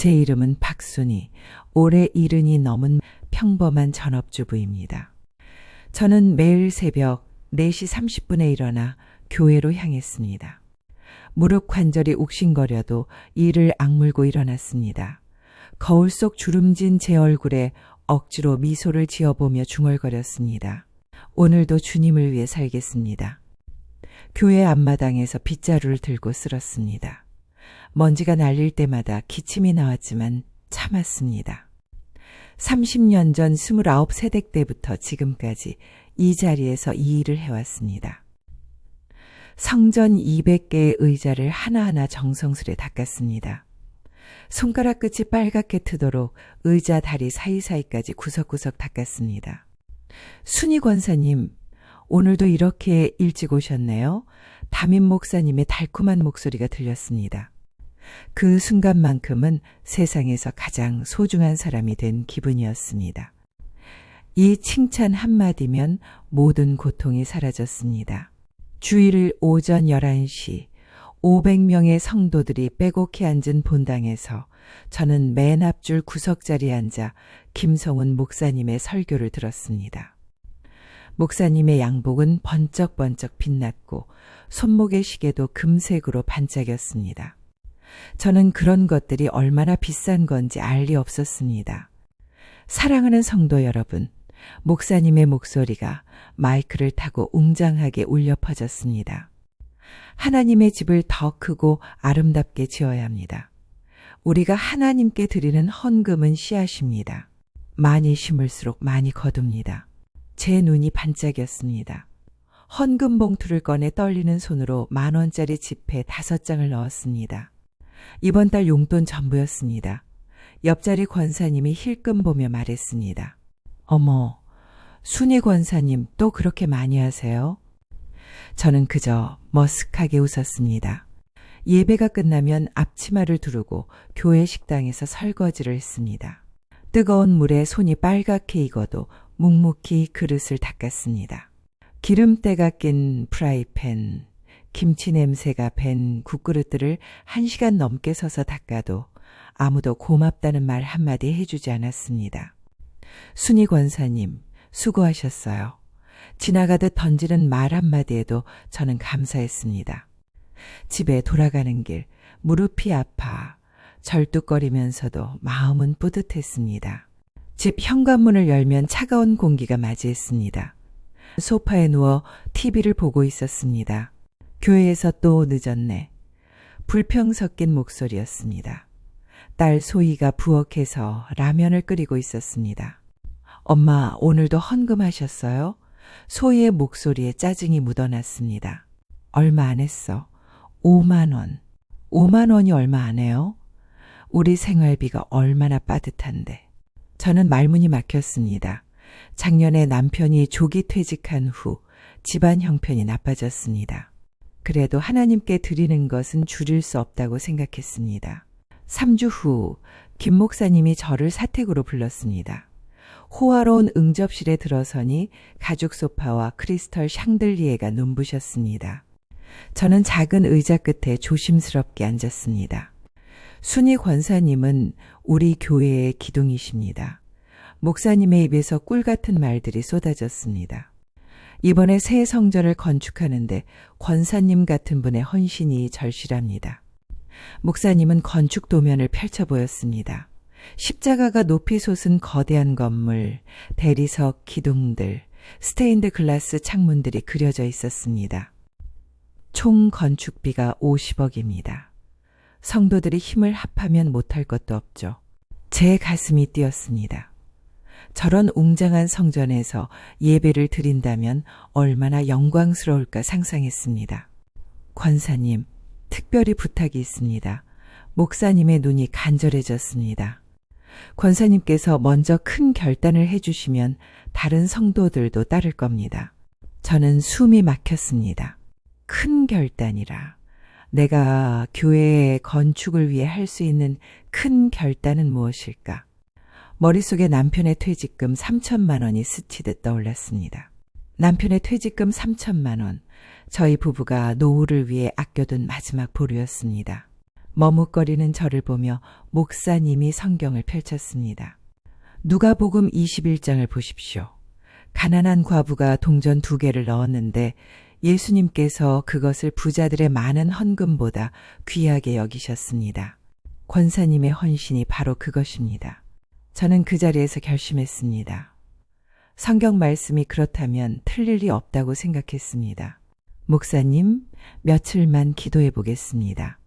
제 이름은 박순희, 올해 70이 넘은 평범한 전업주부입니다. 저는 매일 새벽 4시 30분에 일어나 교회로 향했습니다. 무릎 관절이 욱신거려도 이를 악물고 일어났습니다. 거울 속 주름진 제 얼굴에 억지로 미소를 지어보며 중얼거렸습니다. 오늘도 주님을 위해 살겠습니다. 교회 앞마당에서 빗자루를 들고 쓸었습니다. 먼지가 날릴 때마다 기침이 나왔지만 참았습니다. 30년 전 29세댁 때부터 지금까지 이 자리에서 이 일을 해왔습니다. 성전 200개의 의자를 하나하나 정성스레 닦았습니다. 손가락 끝이 빨갛게 트도록 의자 다리 사이사이까지 구석구석 닦았습니다. 순희 권사님, 오늘도 이렇게 일찍 오셨네요. 담임 목사님의 달콤한 목소리가 들렸습니다. 그 순간만큼은 세상에서 가장 소중한 사람이 된 기분이었습니다. 이 칭찬 한마디면 모든 고통이 사라졌습니다. 주일 오전 11시 500명의 성도들이 빼곡히 앉은 본당에서 저는 맨 앞줄 구석자리에 앉아 김성훈 목사님의 설교를 들었습니다. 목사님의 양복은 번쩍번쩍 빛났고 손목의 시계도 금색으로 반짝였습니다. 저는 그런 것들이 얼마나 비싼 건지 알 리 없었습니다. 사랑하는 성도 여러분, 목사님의 목소리가 마이크를 타고 웅장하게 울려 퍼졌습니다. 하나님의 집을 더 크고 아름답게 지어야 합니다. 우리가 하나님께 드리는 헌금은 씨앗입니다. 많이 심을수록 많이 거둡니다. 제 눈이 반짝였습니다. 헌금 봉투를 꺼내 떨리는 손으로 10,000원짜리 지폐 5장을 넣었습니다. 이번 달 용돈 전부였습니다. 옆자리 권사님이 힐끔 보며 말했습니다. 어머, 순희 권사님 또 그렇게 많이 하세요? 저는 그저 머쓱하게 웃었습니다. 예배가 끝나면 앞치마를 두르고 교회 식당에서 설거지를 했습니다. 뜨거운 물에 손이 빨갛게 익어도 묵묵히 그릇을 닦았습니다. 기름때가 낀 프라이팬, 김치 냄새가 밴 국그릇들을 1시간 넘게 서서 닦아도 아무도 고맙다는 말 한마디 해주지 않았습니다. 순희 권사님, 수고하셨어요. 지나가듯 던지는 말 한마디에도 저는 감사했습니다. 집에 돌아가는 길, 무릎이 아파 절뚝거리면서도 마음은 뿌듯했습니다. 집 현관문을 열면 차가운 공기가 맞이했습니다. 소파에 누워 TV를 보고 있었습니다. 교회에서 또 늦었네. 불평 섞인 목소리였습니다. 딸 소희가 부엌에서 라면을 끓이고 있었습니다. 엄마, 오늘도 헌금하셨어요? 소희의 목소리에 짜증이 묻어났습니다. 얼마 안 했어. 5만 원. 5만 원이 얼마 안 해요? 우리 생활비가 얼마나 빠듯한데. 저는 말문이 막혔습니다. 작년에 남편이 조기 퇴직한 후 집안 형편이 나빠졌습니다. 그래도 하나님께 드리는 것은 줄일 수 없다고 생각했습니다. 3주 후 김 목사님이 저를 사택으로 불렀습니다. 호화로운 응접실에 들어서니 가죽 소파와 크리스털 샹들리에가 눈부셨습니다. 저는 작은 의자 끝에 조심스럽게 앉았습니다. 순희 권사님은 우리 교회의 기둥이십니다. 목사님의 입에서 꿀 같은 말들이 쏟아졌습니다. 이번에 새 성전을 건축하는데 권사님 같은 분의 헌신이 절실합니다. 목사님은 건축 도면을 펼쳐 보였습니다. 십자가가 높이 솟은 거대한 건물, 대리석 기둥들, 스테인드 글라스 창문들이 그려져 있었습니다. 총 건축비가 50억입니다. 성도들이 힘을 합하면 못할 것도 없죠. 제 가슴이 뛰었습니다. 저런 웅장한 성전에서 예배를 드린다면 얼마나 영광스러울까 상상했습니다. 권사님, 특별히 부탁이 있습니다. 목사님의 눈이 간절해졌습니다. 권사님께서 먼저 큰 결단을 해주시면 다른 성도들도 따를 겁니다. 저는 숨이 막혔습니다. 큰 결단이라. 내가 교회의 건축을 위해 할 수 있는 큰 결단은 무엇일까? 머릿속에 남편의 퇴직금 3천만 원이 스치듯 떠올랐습니다. 남편의 퇴직금 3천만 원. 저희 부부가 노후를 위해 아껴둔 마지막 보루였습니다. 머뭇거리는 저를 보며 목사님이 성경을 펼쳤습니다. 누가복음 21장을 보십시오. 가난한 과부가 동전 2개를 넣었는데 예수님께서 그것을 부자들의 많은 헌금보다 귀하게 여기셨습니다. 권사님의 헌신이 바로 그것입니다. 저는 그 자리에서 결심했습니다. 성경 말씀이 그렇다면 틀릴 리 없다고 생각했습니다. 목사님, 며칠만 기도해 보겠습니다.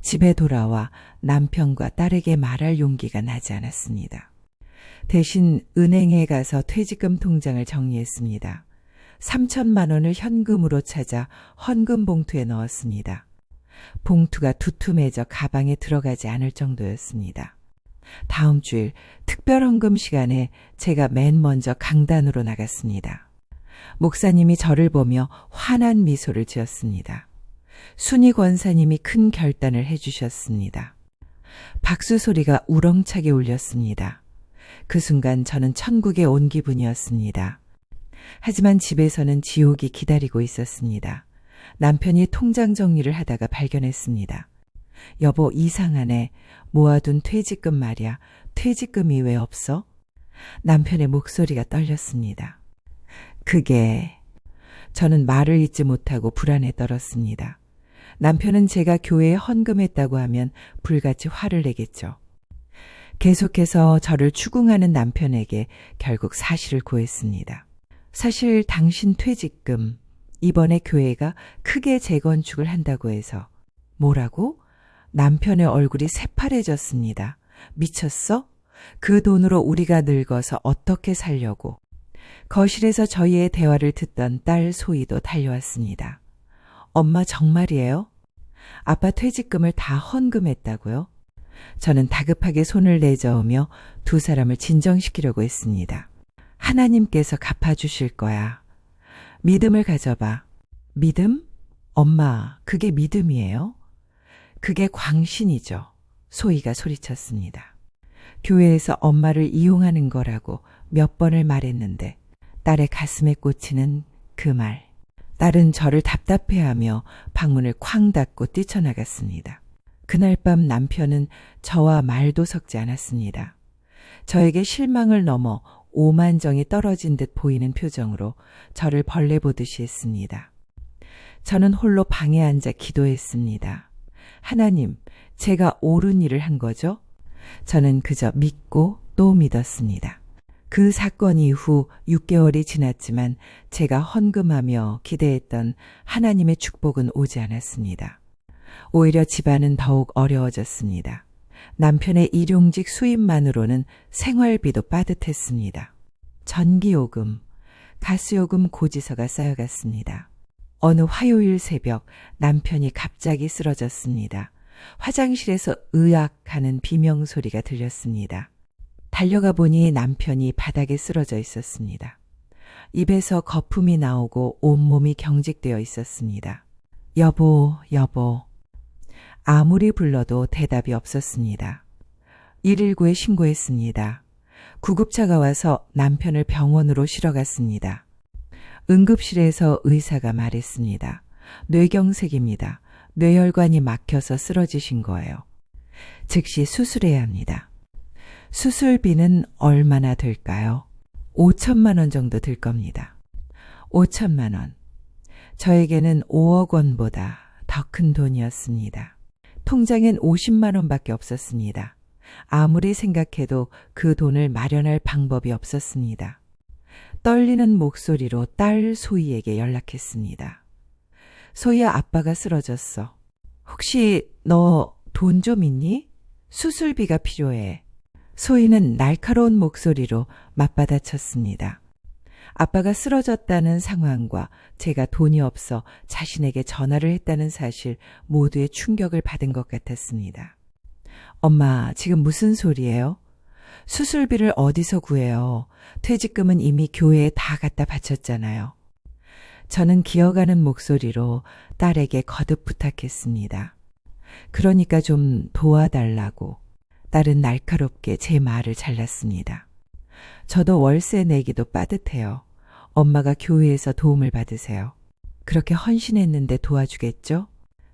집에 돌아와 남편과 딸에게 말할 용기가 나지 않았습니다. 대신 은행에 가서 퇴직금 통장을 정리했습니다. 3천만 원을 현금으로 찾아 헌금 봉투에 넣었습니다. 봉투가 두툼해져 가방에 들어가지 않을 정도였습니다. 다음 주일 특별 헌금 시간에 제가 맨 먼저 강단으로 나갔습니다. 목사님이 저를 보며 환한 미소를 지었습니다. 순희 권사님이 큰 결단을 해주셨습니다. 박수 소리가 우렁차게 울렸습니다. 그 순간 저는 천국에 온 기분이었습니다. 하지만 집에서는 지옥이 기다리고 있었습니다. 남편이 통장 정리를 하다가 발견했습니다. 여보, 이상하네. 모아둔 퇴직금 말이야. 퇴직금이 왜 없어? 남편의 목소리가 떨렸습니다. 저는 말을 잇지 못하고 불안에 떨었습니다. 남편은 제가 교회에 헌금했다고 하면 불같이 화를 내겠죠. 계속해서 저를 추궁하는 남편에게 결국 사실을 고했습니다. 사실 당신 퇴직금, 이번에 교회가 크게 재건축을 한다고 해서. 뭐라고? 남편의 얼굴이 새파래졌습니다. 미쳤어? 그 돈으로 우리가 늙어서 어떻게 살려고. 거실에서 저희의 대화를 듣던 딸 소희도 달려왔습니다. 엄마 정말이에요? 아빠 퇴직금을 다 헌금했다고요? 저는 다급하게 손을 내저으며 두 사람을 진정시키려고 했습니다. 하나님께서 갚아주실 거야. 믿음을 가져봐. 믿음? 엄마, 그게 믿음이에요? 그게 광신이죠. 소희가 소리쳤습니다. 교회에서 엄마를 이용하는 거라고 몇 번을 말했는데 딸의 가슴에 꽂히는 그 말. 딸은 저를 답답해하며 방문을 쾅 닫고 뛰쳐나갔습니다. 그날 밤 남편은 저와 말도 섞지 않았습니다. 저에게 실망을 넘어 오만정이 떨어진 듯 보이는 표정으로 저를 벌레 보듯이 했습니다. 저는 홀로 방에 앉아 기도했습니다. 하나님, 제가 옳은 일을 한 거죠? 저는 그저 믿고 또 믿었습니다. 그 사건 이후 6개월이 지났지만 제가 헌금하며 기대했던 하나님의 축복은 오지 않았습니다. 오히려 집안은 더욱 어려워졌습니다. 남편의 일용직 수입만으로는 생활비도 빠듯했습니다. 전기요금, 가스요금 고지서가 쌓여갔습니다. 어느 화요일 새벽 남편이 갑자기 쓰러졌습니다. 화장실에서 으악하는 비명소리가 들렸습니다. 달려가 보니 남편이 바닥에 쓰러져 있었습니다. 입에서 거품이 나오고 온몸이 경직되어 있었습니다. 여보, 여보. 아무리 불러도 대답이 없었습니다. 119에 신고했습니다. 구급차가 와서 남편을 병원으로 실어갔습니다. 응급실에서 의사가 말했습니다. 뇌경색입니다. 뇌혈관이 막혀서 쓰러지신 거예요. 즉시 수술해야 합니다. 수술비는 얼마나 들까요? 5천만 원 정도 들 겁니다. 5천만 원. 저에게는 5억 원보다 더 큰 돈이었습니다. 통장엔 50만 원밖에 없었습니다. 아무리 생각해도 그 돈을 마련할 방법이 없었습니다. 떨리는 목소리로 딸 소희에게 연락했습니다. 소희야, 아빠가 쓰러졌어. 혹시 너 돈 좀 있니? 수술비가 필요해. 소희는 날카로운 목소리로 맞받아쳤습니다. 아빠가 쓰러졌다는 상황과 제가 돈이 없어 자신에게 전화를 했다는 사실 모두의 충격을 받은 것 같았습니다. 엄마, 지금 무슨 소리예요? 수술비를 어디서 구해요? 퇴직금은 이미 교회에 다 갖다 바쳤잖아요. 저는 기어가는 목소리로 딸에게 거듭 부탁했습니다. 그러니까 좀 도와달라고. 딸은 날카롭게 제 말을 잘랐습니다. 저도 월세 내기도 빠듯해요. 엄마가 교회에서 도움을 받으세요. 그렇게 헌신했는데 도와주겠죠?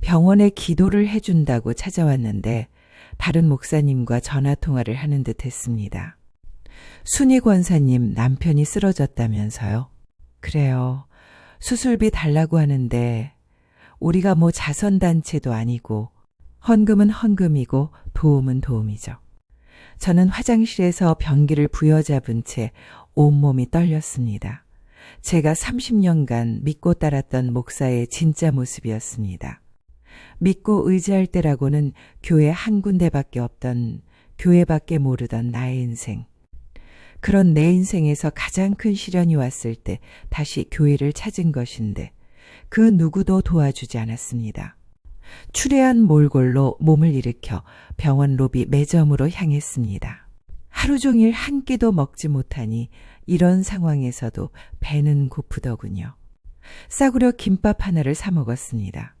병원에 기도를 해준다고 찾아왔는데 다른 목사님과 전화 통화를 하는 듯 했습니다. 순희 권사님 남편이 쓰러졌다면서요? 그래요. 수술비 달라고 하는데 우리가 뭐 자선단체도 아니고 헌금은 헌금이고 도움은 도움이죠. 저는 화장실에서 변기를 부여잡은 채 온몸이 떨렸습니다. 제가 30년간 믿고 따랐던 목사의 진짜 모습이었습니다. 믿고 의지할 때라고는 교회 한 군데밖에 없던, 교회밖에 모르던 나의 인생. 그런 내 인생에서 가장 큰 시련이 왔을 때 다시 교회를 찾은 것인데 그 누구도 도와주지 않았습니다. 추레한 몰골로 몸을 일으켜 병원 로비 매점으로 향했습니다. 하루 종일 한 끼도 먹지 못하니 이런 상황에서도 배는 고프더군요. 싸구려 김밥 하나를 사 먹었습니다.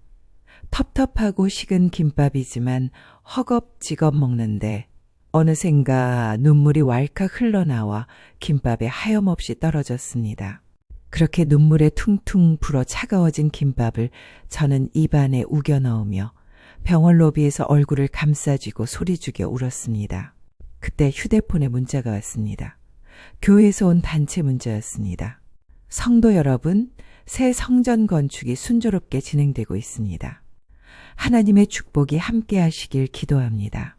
텁텁하고 식은 김밥이지만 허겁지겁 먹는데 어느샌가 눈물이 왈칵 흘러나와 김밥에 하염없이 떨어졌습니다. 그렇게 눈물에 퉁퉁 불어 차가워진 김밥을 저는 입안에 우겨 넣으며 병원 로비에서 얼굴을 감싸쥐고 소리 죽여 울었습니다. 그때 휴대폰에 문자가 왔습니다. 교회에서 온 단체 문자였습니다. 성도 여러분, 새 성전 건축이 순조롭게 진행되고 있습니다. 하나님의 축복이 함께 하시길 기도합니다.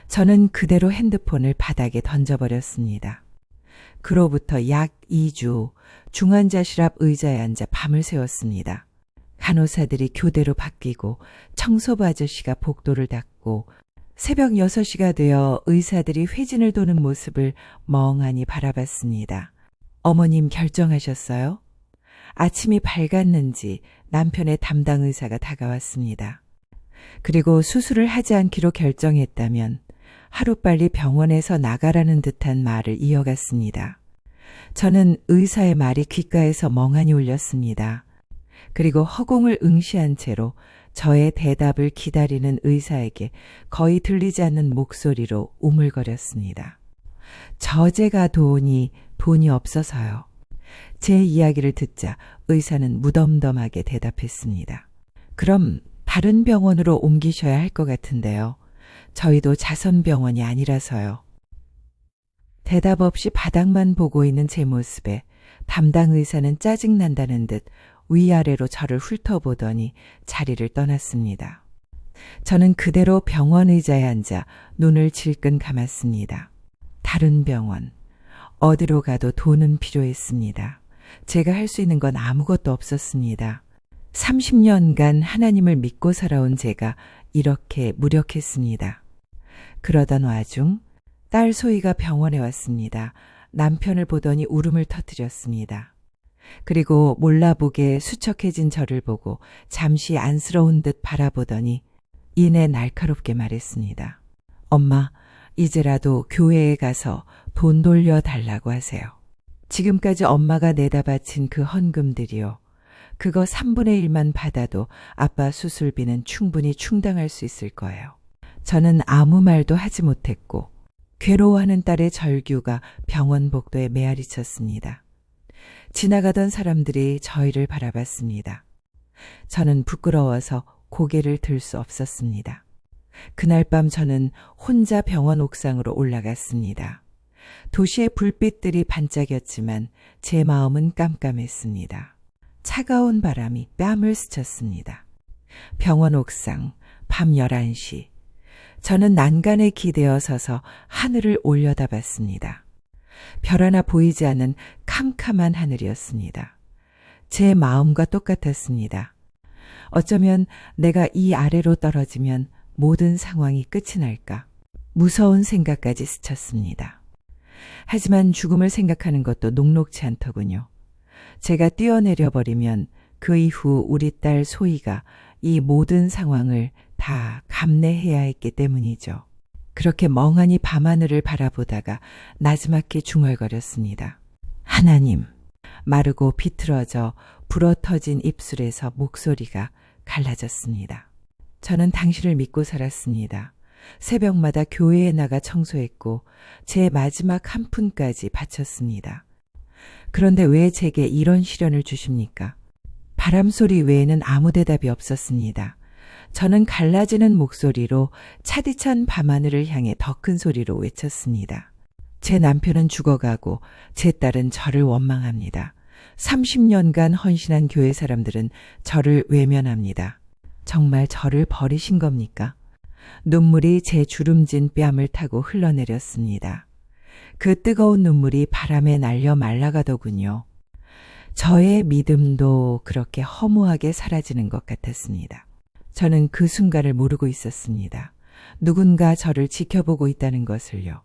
저는 그대로 핸드폰을 바닥에 던져버렸습니다. 그로부터 약 2주 중환자실 앞 의자에 앉아 밤을 새웠습니다. 간호사들이 교대로 바뀌고 청소부 아저씨가 복도를 닦고 새벽 6시가 되어 의사들이 회진을 도는 모습을 멍하니 바라봤습니다. 어머님 결정하셨어요? 아침이 밝았는지 남편의 담당 의사가 다가왔습니다. 그리고 수술을 하지 않기로 결정했다면 하루빨리 병원에서 나가라는 듯한 말을 이어갔습니다. 저는 의사의 말이 귓가에서 멍하니 울렸습니다. 그리고 허공을 응시한 채로 저의 대답을 기다리는 의사에게 거의 들리지 않는 목소리로 우물거렸습니다. 저제가 돈이 없어서요. 제 이야기를 듣자 의사는 무덤덤하게 대답했습니다. 그럼 다른 병원으로 옮기셔야 할 것 같은데요. 저희도 자선병원이 아니라서요. 대답 없이 바닥만 보고 있는 제 모습에 담당 의사는 짜증난다는 듯 위아래로 저를 훑어보더니 자리를 떠났습니다. 저는 그대로 병원 의자에 앉아 눈을 질끈 감았습니다. 다른 병원, 어디로 가도 돈은 필요했습니다. 제가 할 수 있는 건 아무것도 없었습니다. 30년간 하나님을 믿고 살아온 제가 이렇게 무력했습니다. 그러던 와중 딸 소희가 병원에 왔습니다. 남편을 보더니 울음을 터뜨렸습니다. 그리고 몰라보게 수척해진 저를 보고 잠시 안쓰러운 듯 바라보더니 이내 날카롭게 말했습니다. 엄마, 이제라도 교회에 가서 돈 돌려달라고 하세요. 지금까지 엄마가 내다 바친 그 헌금들이요. 그거 3분의 1만 받아도 아빠 수술비는 충분히 충당할 수 있을 거예요. 저는 아무 말도 하지 못했고 괴로워하는 딸의 절규가 병원 복도에 메아리 쳤습니다. 지나가던 사람들이 저희를 바라봤습니다. 저는 부끄러워서 고개를 들 수 없었습니다. 그날 밤 저는 혼자 병원 옥상으로 올라갔습니다. 도시의 불빛들이 반짝였지만 제 마음은 깜깜했습니다. 차가운 바람이 뺨을 스쳤습니다. 병원 옥상, 밤 11시. 저는 난간에 기대어 서서 하늘을 올려다봤습니다. 별 하나 보이지 않는 캄캄한 하늘이었습니다. 제 마음과 똑같았습니다. 어쩌면 내가 이 아래로 떨어지면 모든 상황이 끝이 날까. 무서운 생각까지 스쳤습니다. 하지만 죽음을 생각하는 것도 녹록치 않더군요. 제가 뛰어내려 버리면 그 이후 우리 딸 소희가 이 모든 상황을 다 감내해야 했기 때문이죠. 그렇게 멍하니 밤하늘을 바라보다가 나지막히 중얼거렸습니다. 하나님, 마르고 비틀어져 불어터진 입술에서 목소리가 갈라졌습니다. 저는 당신을 믿고 살았습니다. 새벽마다 교회에 나가 청소했고 제 마지막 한 푼까지 바쳤습니다. 그런데 왜 제게 이런 시련을 주십니까? 바람 소리 외에는 아무 대답이 없었습니다. 저는 갈라지는 목소리로 차디찬 밤하늘을 향해 더 큰 소리로 외쳤습니다. 제 남편은 죽어가고 제 딸은 저를 원망합니다. 30년간 헌신한 교회 사람들은 저를 외면합니다. 정말 저를 버리신 겁니까? 눈물이 제 주름진 뺨을 타고 흘러내렸습니다. 그 뜨거운 눈물이 바람에 날려 말라가더군요. 저의 믿음도 그렇게 허무하게 사라지는 것 같았습니다. 저는 그 순간을 모르고 있었습니다. 누군가 저를 지켜보고 있다는 것을요.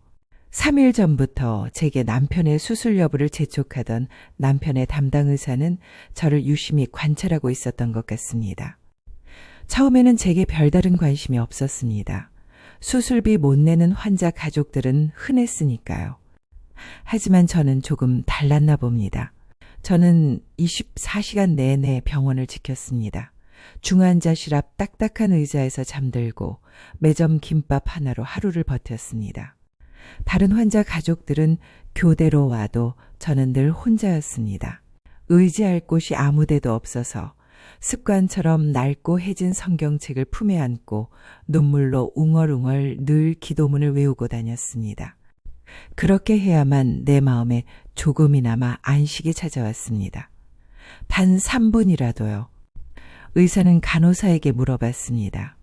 3일 전부터 제게 남편의 수술 여부를 재촉하던 남편의 담당 의사는 저를 유심히 관찰하고 있었던 것 같습니다. 처음에는 제게 별다른 관심이 없었습니다. 수술비 못 내는 환자 가족들은 흔했으니까요. 하지만 저는 조금 달랐나 봅니다. 저는 24시간 내내 병원을 지켰습니다. 중환자실 앞 딱딱한 의자에서 잠들고 매점 김밥 하나로 하루를 버텼습니다. 다른 환자 가족들은 교대로 와도 저는 늘 혼자였습니다. 의지할 곳이 아무 데도 없어서 습관처럼 낡고 해진 성경책을 품에 안고 눈물로 웅얼웅얼 늘 기도문을 외우고 다녔습니다. 그렇게 해야만 내 마음에 조금이나마 안식이 찾아왔습니다. 단 3분이라도요. 의사는 간호사에게 물어봤습니다.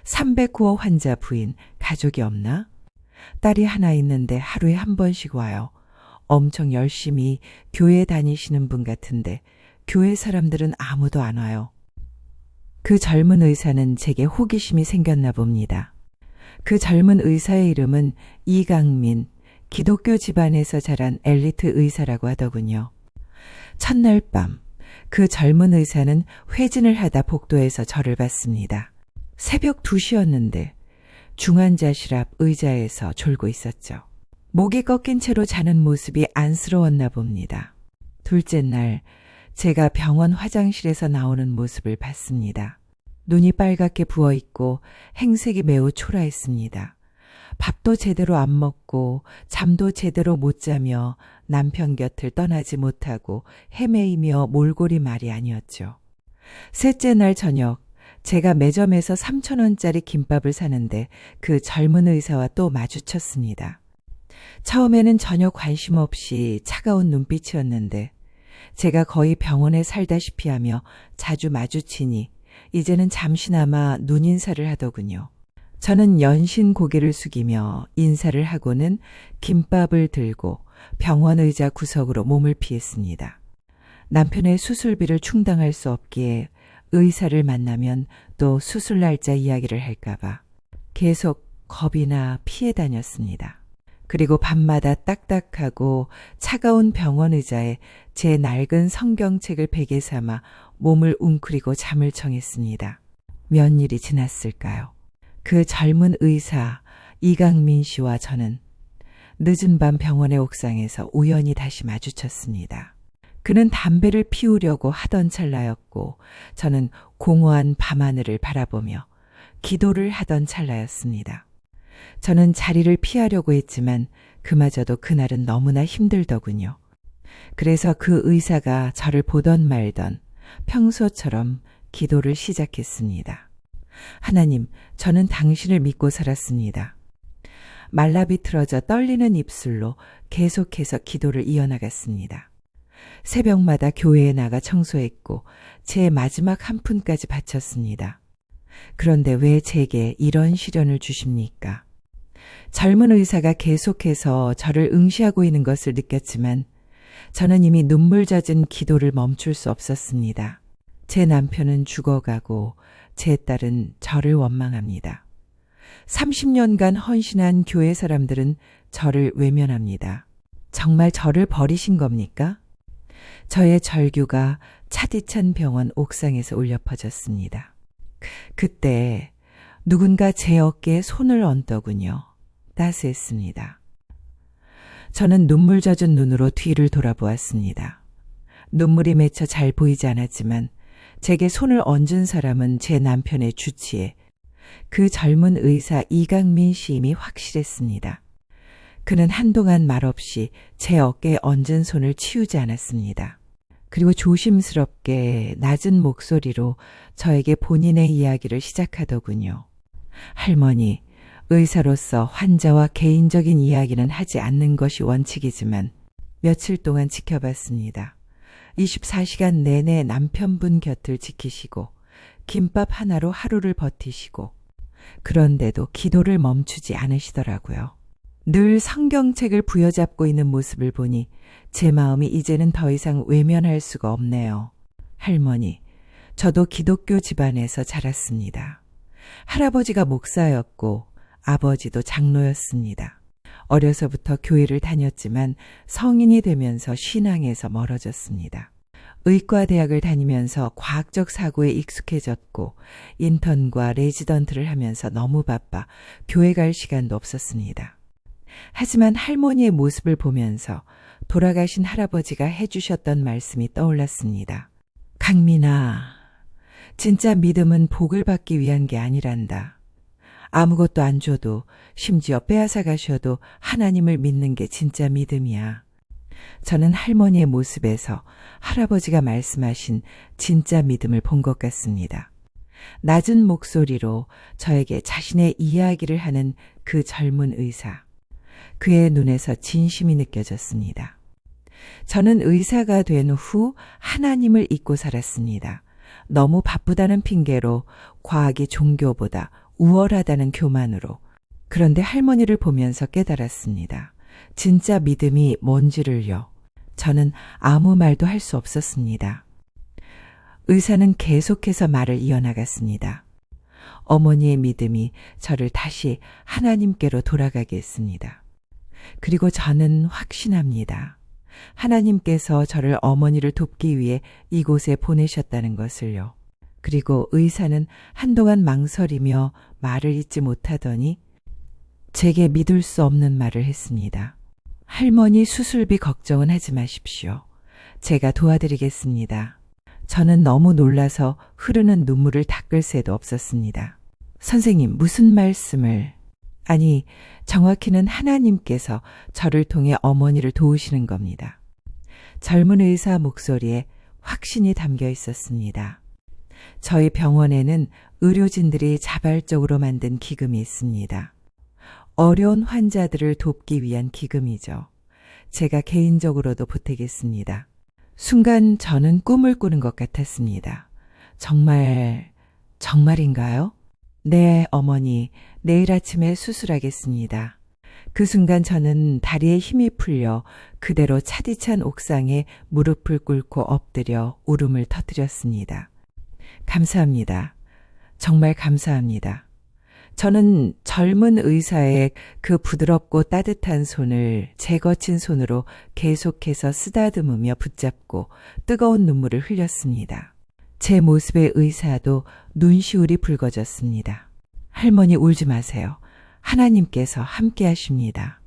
309호 환자 부인 가족이 없나? 딸이 하나 있는데 하루에 한 번씩 와요. 엄청 열심히 교회 다니시는 분 같은데 교회 사람들은 아무도 안 와요. 그 젊은 의사는 제게 호기심이 생겼나 봅니다. 그 젊은 의사의 이름은 이강민, 기독교 집안에서 자란 엘리트 의사라고 하더군요. 첫날 밤, 그 젊은 의사는 회진을 하다 복도에서 저를 봤습니다. 새벽 2시였는데 중환자실 앞 의자에서 졸고 있었죠. 목이 꺾인 채로 자는 모습이 안쓰러웠나 봅니다. 둘째 날 제가 병원 화장실에서 나오는 모습을 봤습니다. 눈이 빨갛게 부어있고 행색이 매우 초라했습니다. 밥도 제대로 안 먹고 잠도 제대로 못 자며 남편 곁을 떠나지 못하고 헤매이며 몰골이 말이 아니었죠. 셋째 날 저녁 제가 매점에서 3,000원짜리 김밥을 사는데 그 젊은 의사와 또 마주쳤습니다. 처음에는 전혀 관심 없이 차가운 눈빛이었는데 제가 거의 병원에 살다시피 하며 자주 마주치니 이제는 잠시나마 눈인사를 하더군요. 저는 연신 고개를 숙이며 인사를 하고는 김밥을 들고 병원 의자 구석으로 몸을 피했습니다. 남편의 수술비를 충당할 수 없기에 의사를 만나면 또 수술 날짜 이야기를 할까봐 계속 겁이나 피해 다녔습니다. 그리고 밤마다 딱딱하고 차가운 병원 의자에 제 낡은 성경책을 베개 삼아 몸을 웅크리고 잠을 청했습니다. 몇 일이 지났을까요? 그 젊은 의사 이강민 씨와 저는 늦은 밤 병원의 옥상에서 우연히 다시 마주쳤습니다. 그는 담배를 피우려고 하던 찰나였고 저는 공허한 밤하늘을 바라보며 기도를 하던 찰나였습니다. 저는 자리를 피하려고 했지만 그마저도 그날은 너무나 힘들더군요. 그래서 그 의사가 저를 보던 말던 평소처럼 기도를 시작했습니다. 하나님, 저는 당신을 믿고 살았습니다. 말라비틀어져 떨리는 입술로 계속해서 기도를 이어나갔습니다. 새벽마다 교회에 나가 청소했고 제 마지막 한 푼까지 바쳤습니다. 그런데 왜 제게 이런 시련을 주십니까? 젊은 의사가 계속해서 저를 응시하고 있는 것을 느꼈지만 저는 이미 눈물 젖은 기도를 멈출 수 없었습니다. 제 남편은 죽어가고 제 딸은 저를 원망합니다. 30년간 헌신한 교회 사람들은 저를 외면합니다. 정말 저를 버리신 겁니까? 저의 절규가 차디찬 병원 옥상에서 울려 퍼졌습니다. 그때 누군가 제 어깨에 손을 얹더군요. 따스했습니다. 저는 눈물 젖은 눈으로 뒤를 돌아보았습니다. 눈물이 맺혀 잘 보이지 않았지만 제게 손을 얹은 사람은 제 남편의 주치에 그 젊은 의사 이강민 씨임이 확실했습니다. 그는 한동안 말없이 제 어깨에 얹은 손을 치우지 않았습니다. 그리고 조심스럽게 낮은 목소리로 저에게 본인의 이야기를 시작하더군요. 할머니, 의사로서 환자와 개인적인 이야기는 하지 않는 것이 원칙이지만 며칠 동안 지켜봤습니다. 24시간 내내 남편분 곁을 지키시고 김밥 하나로 하루를 버티시고 그런데도 기도를 멈추지 않으시더라고요. 늘 성경책을 부여잡고 있는 모습을 보니 제 마음이 이제는 더 이상 외면할 수가 없네요. 할머니, 저도 기독교 집안에서 자랐습니다. 할아버지가 목사였고 아버지도 장로였습니다. 어려서부터 교회를 다녔지만 성인이 되면서 신앙에서 멀어졌습니다. 의과대학을 다니면서 과학적 사고에 익숙해졌고 인턴과 레지던트를 하면서 너무 바빠 교회 갈 시간도 없었습니다. 하지만 할머니의 모습을 보면서 돌아가신 할아버지가 해주셨던 말씀이 떠올랐습니다. 강민아, 진짜 믿음은 복을 받기 위한 게 아니란다. 아무것도 안 줘도 심지어 빼앗아 가셔도 하나님을 믿는 게 진짜 믿음이야. 저는 할머니의 모습에서 할아버지가 말씀하신 진짜 믿음을 본 것 같습니다. 낮은 목소리로 저에게 자신의 이야기를 하는 그 젊은 의사. 그의 눈에서 진심이 느껴졌습니다. 저는 의사가 된 후 하나님을 잊고 살았습니다. 너무 바쁘다는 핑계로 과학이 종교보다 우월하다는 교만으로. 그런데 할머니를 보면서 깨달았습니다. 진짜 믿음이 뭔지를요. 저는 아무 말도 할 수 없었습니다. 의사는 계속해서 말을 이어나갔습니다. 어머니의 믿음이 저를 다시 하나님께로 돌아가게 했습니다. 그리고 저는 확신합니다. 하나님께서 저를 어머니를 돕기 위해 이곳에 보내셨다는 것을요. 그리고 의사는 한동안 망설이며 말을 잇지 못하더니 제게 믿을 수 없는 말을 했습니다. 할머니 수술비 걱정은 하지 마십시오. 제가 도와드리겠습니다. 저는 너무 놀라서 흐르는 눈물을 닦을 새도 없었습니다. 선생님, 무슨 말씀을? 아니, 정확히는 하나님께서 저를 통해 어머니를 도우시는 겁니다. 젊은 의사 목소리에 확신이 담겨 있었습니다. 저희 병원에는 의료진들이 자발적으로 만든 기금이 있습니다. 어려운 환자들을 돕기 위한 기금이죠. 제가 개인적으로도 보태겠습니다. 순간 저는 꿈을 꾸는 것 같았습니다. 정말인가요? 네, 어머니, 내일 아침에 수술하겠습니다. 그 순간 저는 다리에 힘이 풀려 그대로 차디찬 옥상에 무릎을 꿇고 엎드려 울음을 터뜨렸습니다. 감사합니다. 정말 감사합니다. 저는 젊은 의사의 그 부드럽고 따뜻한 손을 제 거친 손으로 계속해서 쓰다듬으며 붙잡고 뜨거운 눈물을 흘렸습니다. 제 모습의 의사도 눈시울이 붉어졌습니다. 할머니 울지 마세요. 하나님께서 함께 하십니다.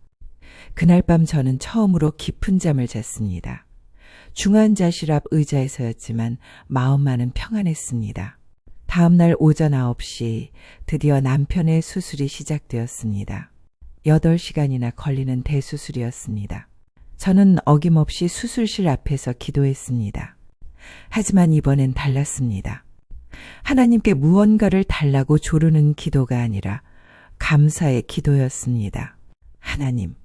그날 밤 저는 처음으로 깊은 잠을 잤습니다. 중환자실 앞 의자에서였지만 마음만은 평안했습니다. 다음 날 오전 9시 드디어 남편의 수술이 시작되었습니다. 8시간이나 걸리는 대수술이었습니다. 저는 어김없이 수술실 앞에서 기도했습니다. 하지만 이번엔 달랐습니다. 하나님께 무언가를 달라고 조르는 기도가 아니라 감사의 기도였습니다. 하나님,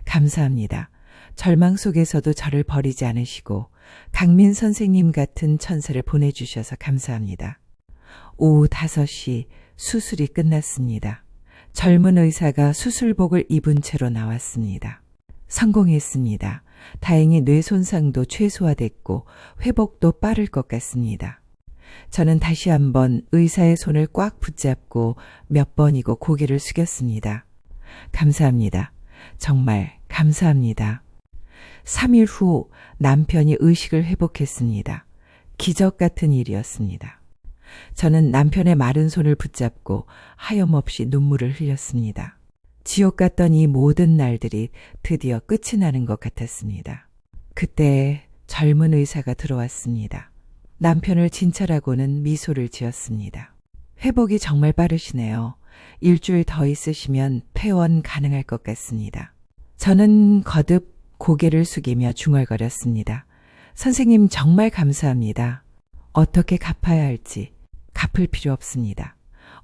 감사합니다. 절망 속에서도 저를 버리지 않으시고 강민 선생님 같은 천사를 보내주셔서 감사합니다. 오후 5시 수술이 끝났습니다. 젊은 의사가 수술복을 입은 채로 나왔습니다. 성공했습니다. 다행히 뇌 손상도 최소화됐고 회복도 빠를 것 같습니다. 저는 다시 한번 의사의 손을 꽉 붙잡고 몇 번이고 고개를 숙였습니다. 감사합니다. 정말 감사합니다. 3일 후 남편이 의식을 회복했습니다. 기적 같은 일이었습니다. 저는 남편의 마른 손을 붙잡고 하염없이 눈물을 흘렸습니다. 지옥 같던 이 모든 날들이 드디어 끝이 나는 것 같았습니다. 그때 젊은 의사가 들어왔습니다. 남편을 진찰하고는 미소를 지었습니다. 회복이 정말 빠르시네요. 일주일 더 있으시면 폐원 가능할 것 같습니다. 저는 거듭 고개를 숙이며 중얼거렸습니다. 선생님 정말 감사합니다. 어떻게 갚아야 할지 갚을 필요 없습니다.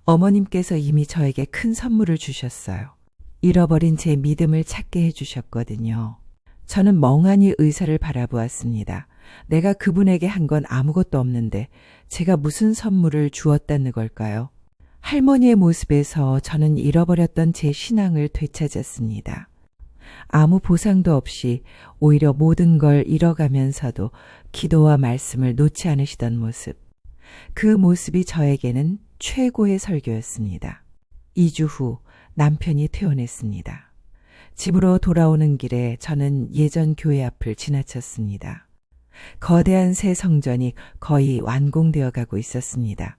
어머님께서 이미 저에게 큰 선물을 주셨어요. 잃어버린 제 믿음을 찾게 해주셨거든요. 저는 멍하니 의사를 바라보았습니다. 내가 그분에게 한 건 아무것도 없는데 제가 무슨 선물을 주었다는 걸까요? 할머니의 모습에서 저는 잃어버렸던 제 신앙을 되찾았습니다. 아무 보상도 없이 오히려 모든 걸 잃어가면서도 기도와 말씀을 놓지 않으시던 모습. 그 모습이 저에게는 최고의 설교였습니다. 2주 후 남편이 퇴원했습니다. 집으로 돌아오는 길에 저는 예전 교회 앞을 지나쳤습니다. 거대한 새 성전이 거의 완공되어 가고 있었습니다.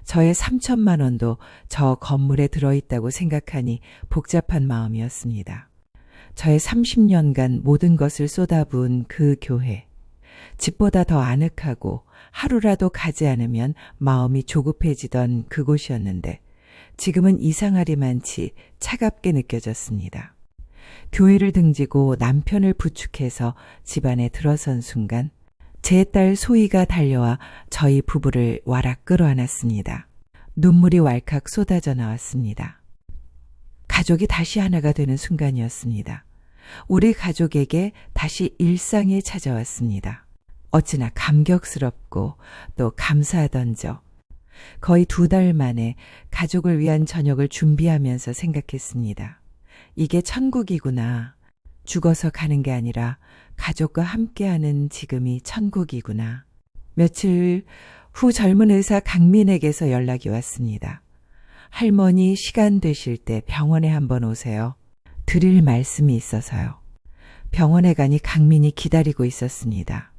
저의 3천만 원도 저 건물에 들어있다고 생각하니 복잡한 마음이었습니다. 저의 30년간 모든 것을 쏟아부은 그 교회. 집보다 더 아늑하고 하루라도 가지 않으면 마음이 조급해지던 그곳이었는데 지금은 이상하리만치 차갑게 느껴졌습니다. 교회를 등지고 남편을 부축해서 집안에 들어선 순간 제 딸 소희가 달려와 저희 부부를 와락 끌어안았습니다. 눈물이 왈칵 쏟아져 나왔습니다. 가족이 다시 하나가 되는 순간이었습니다. 우리 가족에게 다시 일상이 찾아왔습니다. 어찌나 감격스럽고 또 감사하던저. 거의 2달 만에 가족을 위한 저녁을 준비하면서 생각했습니다. 이게 천국이구나. 죽어서 가는 게 아니라 가족과 함께하는 지금이 천국이구나. 며칠 후 젊은 의사 강민에게서 연락이 왔습니다. 할머니 시간 되실 때 병원에 한번 오세요. 드릴 말씀이 있어서요. 병원에 가니 강민이 기다리고 있었습니다.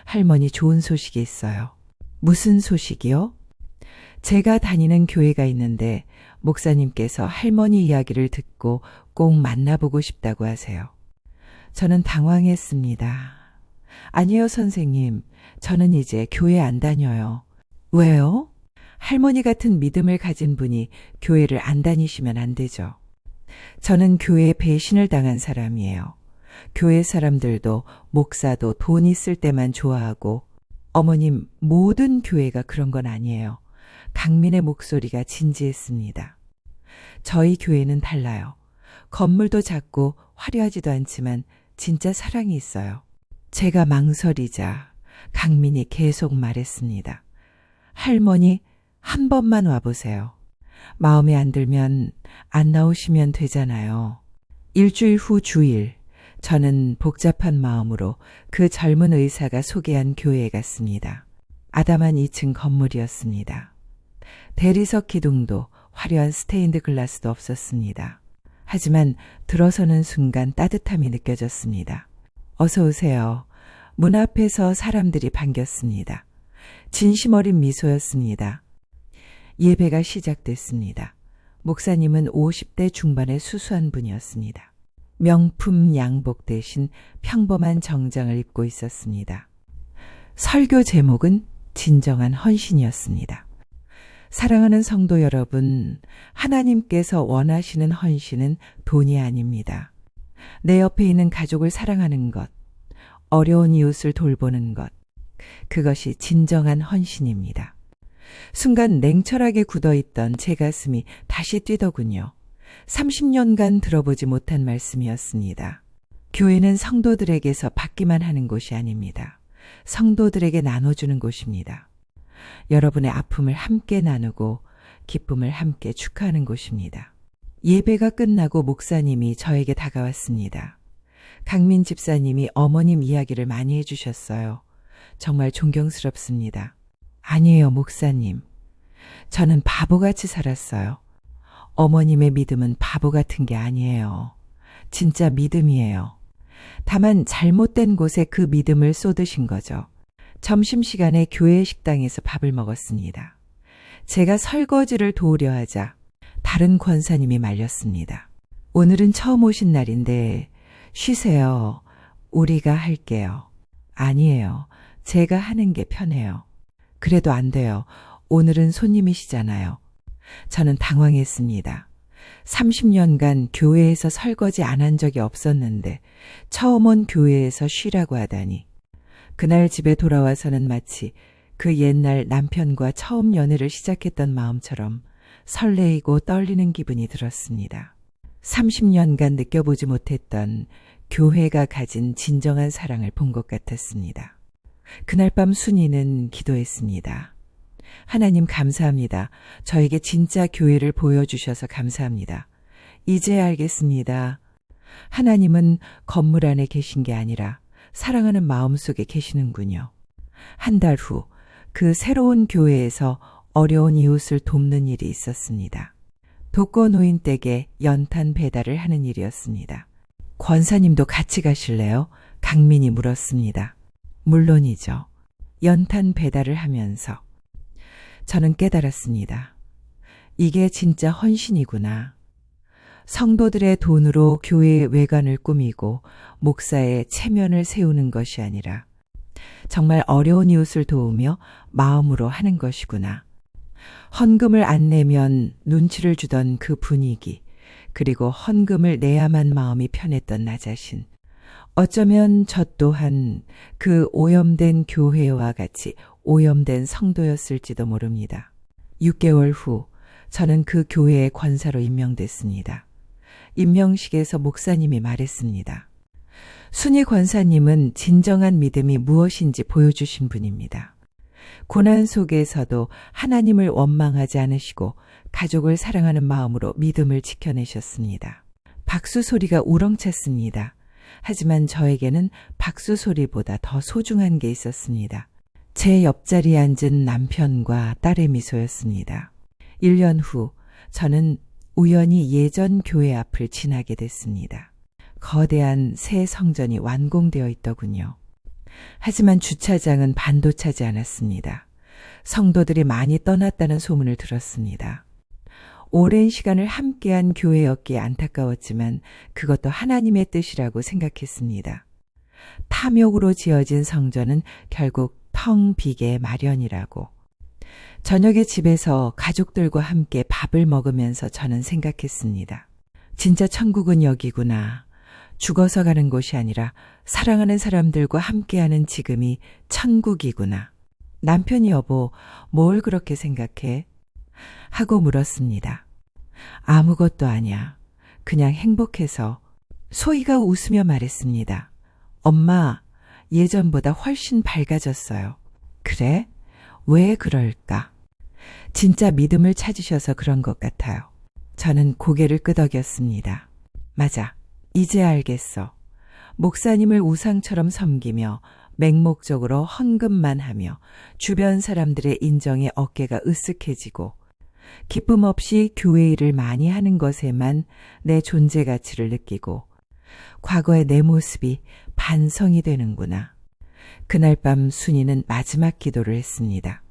할머니 좋은 소식이 있어요. 무슨 소식이요? 제가 다니는 교회가 있는데 목사님께서 할머니 이야기를 듣고 꼭 만나보고 싶다고 하세요. 저는 당황했습니다. 아니요, 선생님. 저는 이제 교회 안 다녀요. 왜요? 할머니 같은 믿음을 가진 분이 교회를 안 다니시면 안 되죠. 저는 교회에 배신을 당한 사람이에요. 교회 사람들도 목사도 돈 있을 때만 좋아하고 어머님 모든 교회가 그런 건 아니에요. 강민의 목소리가 진지했습니다. 저희 교회는 달라요. 건물도 작고 화려하지도 않지만 진짜 사랑이 있어요. 제가 망설이자 강민이 계속 말했습니다. 할머니 한 번만 와보세요. 마음에 안 들면 안 나오시면 되잖아요. 일주일 후 주일 저는 복잡한 마음으로 그 젊은 의사가 소개한 교회에 갔습니다. 아담한 2층 건물이었습니다. 대리석 기둥도 화려한 스테인드 글라스도 없었습니다. 하지만 들어서는 순간 따뜻함이 느껴졌습니다. 어서 오세요. 문 앞에서 사람들이 반겼습니다. 진심 어린 미소였습니다. 예배가 시작됐습니다. 목사님은 50대 중반의 수수한 분이었습니다. 명품 양복 대신 평범한 정장을 입고 있었습니다. 설교 제목은 진정한 헌신이었습니다. 사랑하는 성도 여러분, 하나님께서 원하시는 헌신은 돈이 아닙니다. 내 옆에 있는 가족을 사랑하는 것, 어려운 이웃을 돌보는 것, 그것이 진정한 헌신입니다. 순간 냉철하게 굳어있던 제 가슴이 다시 뛰더군요. 30년간 들어보지 못한 말씀이었습니다. 교회는 성도들에게서 받기만 하는 곳이 아닙니다. 성도들에게 나눠주는 곳입니다. 여러분의 아픔을 함께 나누고 기쁨을 함께 축하하는 곳입니다. 예배가 끝나고 목사님이 저에게 다가왔습니다. 강민 집사님이 어머님 이야기를 많이 해주셨어요. 정말 존경스럽습니다. 아니에요, 목사님. 저는 바보같이 살았어요. 어머님의 믿음은 바보 같은 게 아니에요. 진짜 믿음이에요. 다만 잘못된 곳에 그 믿음을 쏟으신 거죠. 점심시간에 교회 식당에서 밥을 먹었습니다. 제가 설거지를 도우려 하자 다른 권사님이 말렸습니다. 오늘은 처음 오신 날인데 쉬세요. 우리가 할게요. 아니에요. 제가 하는 게 편해요. 그래도 안 돼요. 오늘은 손님이시잖아요. 저는 당황했습니다. 30년간 교회에서 설거지 안 한 적이 없었는데 처음 온 교회에서 쉬라고 하다니. 그날 집에 돌아와서는 마치 그 옛날 남편과 처음 연애를 시작했던 마음처럼 설레이고 떨리는 기분이 들었습니다. 30년간 느껴보지 못했던 교회가 가진 진정한 사랑을 본 것 같았습니다. 그날 밤 순이는 기도했습니다. 하나님 감사합니다. 저에게 진짜 교회를 보여주셔서 감사합니다. 이제 알겠습니다. 하나님은 건물 안에 계신 게 아니라 사랑하는 마음 속에 계시는군요. 한 달 후 그 새로운 교회에서 어려운 이웃을 돕는 일이 있었습니다. 독거노인 댁에 연탄 배달을 하는 일이었습니다. 권사님도 같이 가실래요? 강민이 물었습니다. 물론이죠. 연탄 배달을 하면서 저는 깨달았습니다. 이게 진짜 헌신이구나. 성도들의 돈으로 교회의 외관을 꾸미고 목사의 체면을 세우는 것이 아니라 정말 어려운 이웃을 도우며 마음으로 하는 것이구나. 헌금을 안 내면 눈치를 주던 그 분위기, 그리고 헌금을 내야만 마음이 편했던 나 자신. 어쩌면 저 또한 그 오염된 교회와 같이 오염된 성도였을지도 모릅니다. 6개월 후 저는 그 교회의 권사로 임명됐습니다. 임명식에서 목사님이 말했습니다. 순이 권사님은 진정한 믿음이 무엇인지 보여주신 분입니다. 고난 속에서도 하나님을 원망하지 않으시고 가족을 사랑하는 마음으로 믿음을 지켜내셨습니다. 박수 소리가 우렁찼습니다. 하지만 저에게는 박수 소리보다 더 소중한 게 있었습니다. 제 옆자리에 앉은 남편과 딸의 미소였습니다. 1년 후 저는 우연히 예전 교회 앞을 지나게 됐습니다. 거대한 새 성전이 완공되어 있더군요. 하지만 주차장은 반도 차지 않았습니다. 성도들이 많이 떠났다는 소문을 들었습니다. 오랜 시간을 함께한 교회였기에 안타까웠지만 그것도 하나님의 뜻이라고 생각했습니다. 탐욕으로 지어진 성전은 결국 텅 비게 마련이라고. 저녁에 집에서 가족들과 함께 밥을 먹으면서 저는 생각했습니다. 진짜 천국은 여기구나. 죽어서 가는 곳이 아니라 사랑하는 사람들과 함께하는 지금이 천국이구나. 남편이 여보, 뭘 그렇게 생각해? 하고 물었습니다. 아무것도 아니야. 그냥 행복해서. 소희가 웃으며 말했습니다. 엄마, 예전보다 훨씬 밝아졌어요. 그래? 왜 그럴까? 진짜 믿음을 찾으셔서 그런 것 같아요. 저는 고개를 끄덕였습니다. 맞아. 이제 알겠어. 목사님을 우상처럼 섬기며 맹목적으로 헌금만 하며 주변 사람들의 인정에 어깨가 으쓱해지고 기쁨 없이 교회 일을 많이 하는 것에만 내 존재 가치를 느끼고 과거의 내 모습이 반성이 되는구나. 그날 밤 순이는 마지막 기도를 했습니다.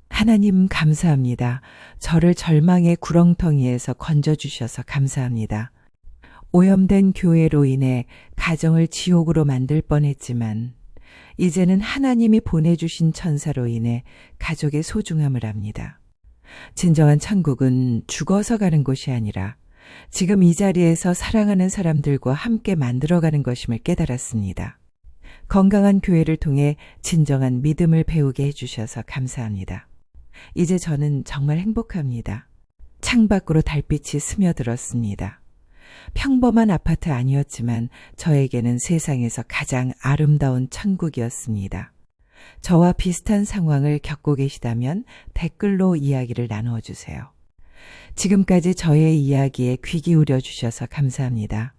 하나님 감사합니다. 저를 절망의 구렁텅이에서 건져주셔서 감사합니다. 오염된 교회로 인해 가정을 지옥으로 만들 뻔했지만 이제는 하나님이 보내주신 천사로 인해 가족의 소중함을 압니다. 진정한 천국은 죽어서 가는 곳이 아니라 지금 이 자리에서 사랑하는 사람들과 함께 만들어가는 것임을 깨달았습니다. 건강한 교회를 통해 진정한 믿음을 배우게 해주셔서 감사합니다. 이제 저는 정말 행복합니다. 창밖으로 달빛이 스며들었습니다. 평범한 아파트 아니었지만 저에게는 세상에서 가장 아름다운 천국이었습니다. 저와 비슷한 상황을 겪고 계시다면 댓글로 이야기를 나누어 주세요. 지금까지 저의 이야기에 귀 기울여 주셔서 감사합니다.